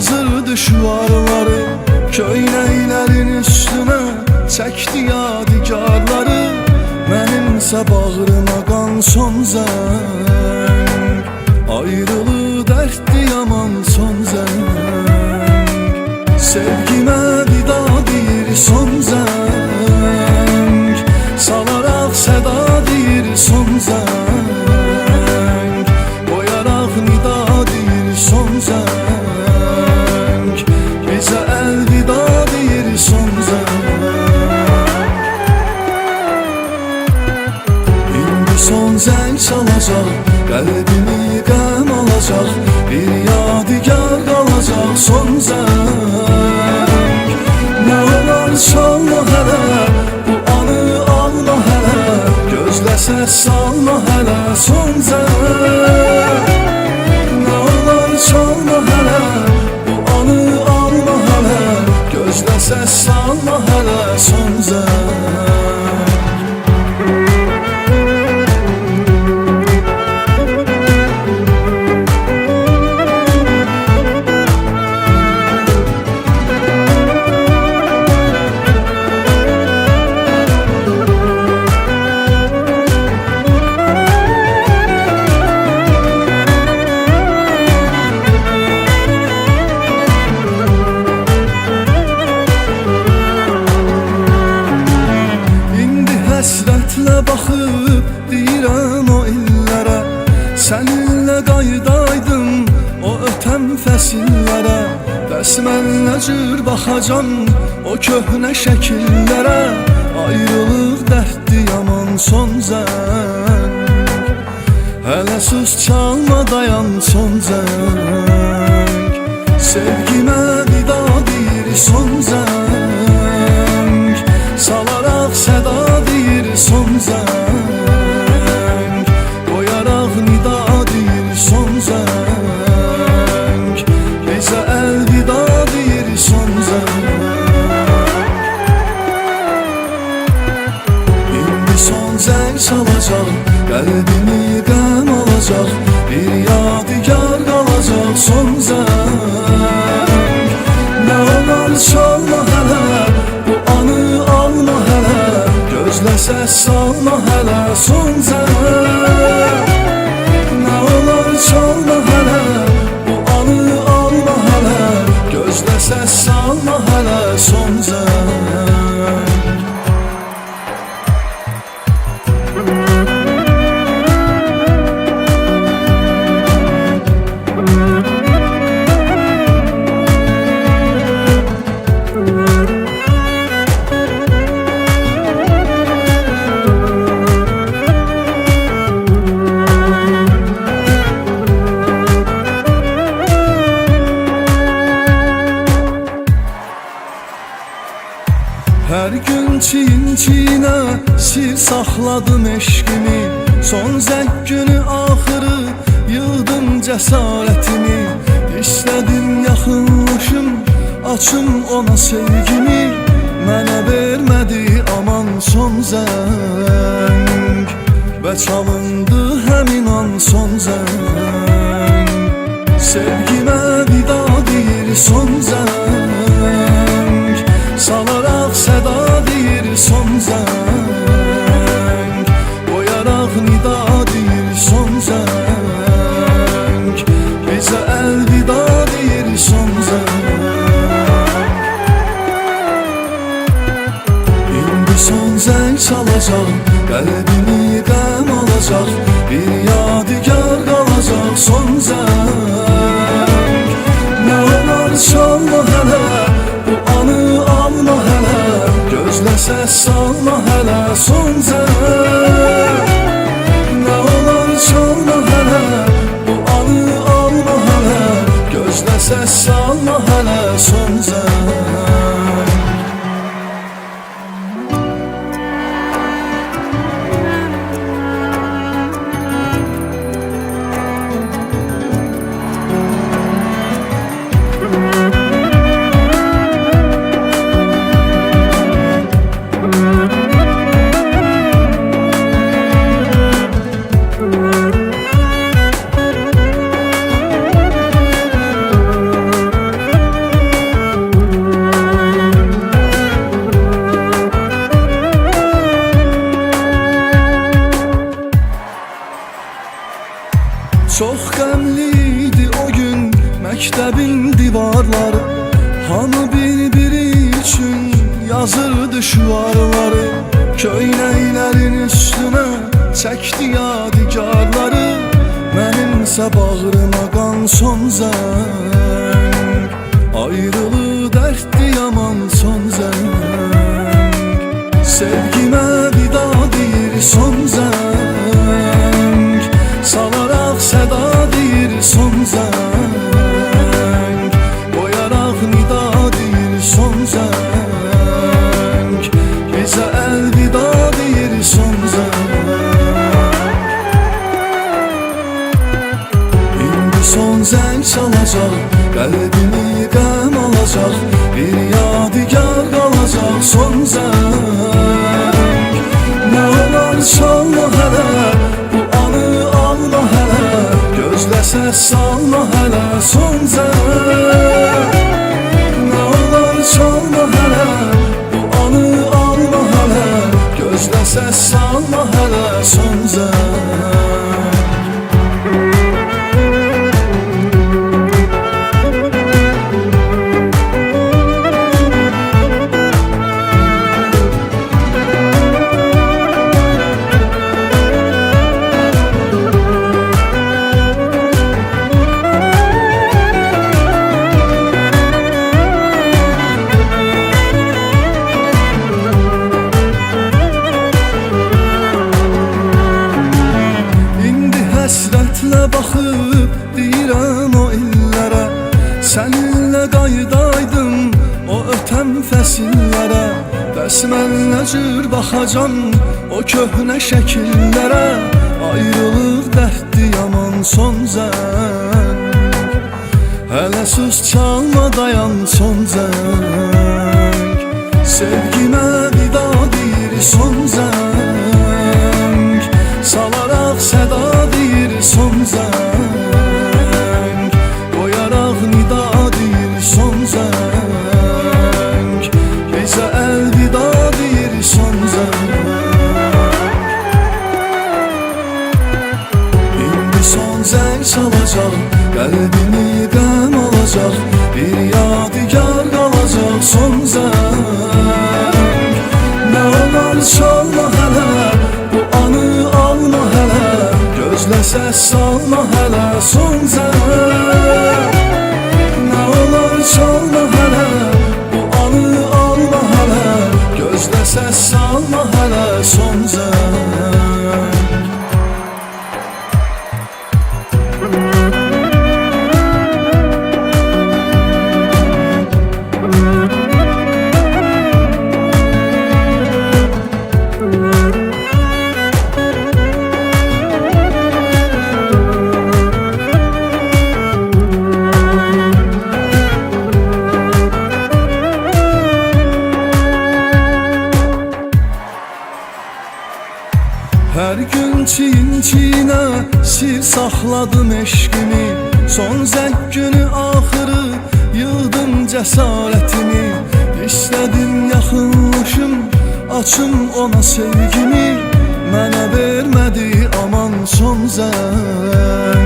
yazır düşvarları, köynəklərin üstünə çəkdi yadigarları. Mənimsə bağrıma qan son zəng, ayrılığı dərddi yaman son zəng. Sevgimə vida deyir son zəng, salaraq səda deyir son zəng, qoyaraq nida deyir son zəng, bizə əlvida deyir son zəng. İndi son zəng çalacaq, qəlbimi qəm alacaq, bir yadigar qalacaq son zəng. Nə olar çalma hələ, bu anı alma hələ, gözlə səs salma hələ son zəng. Nə olar çalma hələ, bu anı alma hələ, gözlə səs salma hələ son zəng. Həsrətlə baxıb deyirəm o illərə, səninlə qaydaydım o ötən fəsillərə. Bəs mən nə cür baxacam o köhnə şəkillərə, ayrılıq dərddi yaman son zəng. Hələ sus çalma dayan son zəng, sevgimə vida deyir son zəng, salaraq səda deyir son zəng, qoyaraq nida deyir son zəng, bizə əlvida deyir son zəng. İndi son zəng çalacaq, qəlbimi qəm alacaq, bir yadigar qalacaq son zəng. Nə olar çalma hələ, bu anı alma hələ, gözlə səs salma hələ son zəng. Nə olar çalma hələ, bu anı alma hələ, gözlə səs salma hələ son zəng. Hər gün çiyin-çiyinə sir saxladım eşqimi, son zəng günü axırı yığdım cəsarətimi. İstədim yaxınlaşım, açım ona sevgimi, mənə vermədi aman son zəng, və çalındı həmin an son zəng. Sevgimə vida deyir son zəng, salaraq səda deyir son zəng, qoyaraq nida deyir son zəng, bizə əlvida deyir son zəng. İndi son zəng çalacaq, qəlbimi qəm alacaq, bir yadigar qalacaq son zəng. Nə olar çalma hələ, bu anı alma hələ, gözlə səs salma hələ son zəng. Nə olar çalma hələ, bu anı alma hələ, gözlə səs salma hələ son zəng. yazırdı şuarları, köynəklərin üstünə çəkdi yadigarları. Mənimsə bağrıma qan son zəng, ayrılı dərddi yaman son zəng. Sevgimə vida deyir son zəng, salaraq səda deyir son zəng, qoyaraq nida deyir son zəng, bizə əlvida deyir son zəng. İndi son zəng çalacaq, qəlbimi qəm alacaq, bir yadigar qalacaq son zəng. Nə olar çalma hələ, bu anı alma hələ, gözlə səs salma hələ son zəng. Nə olar çalma hələ, bu anı alma hələ, gözlə səs salma hələ son zəng. Həsrətlə baxıb deyirəm o illərə, səninlə qaydaydım o ötən fəsillərə. Bəs mən nə cür baxacam o köhnə şəkillərə, ayrılıq dərddi yaman son zəng. Hələ sus çalma dayan son zəng, sevgimə vida deyir son zəng, salaraq səda deyir son zəng, qoyaraq nida deyir son zəng, bizə əlvida deyir son zəng. İndi son zəng çalacaq, qəlbimi qəm alacaq, bir yadigar qalacaq son zəng. Nə olar çalma hələ, bu anı alma hələ, gözlə səs salma hələ son zəng. Nə olar çalma hələ, bu anı alma hələ, gözlə səs salma hələ son zəng. Hər gün çiyin-çiyinə sir saxladım eşqimi, son zəng günü axırı yığdım cəsarətimi. İstədim yaxınlaşım, açım ona sevgimi, mənə vermədi aman son zəng.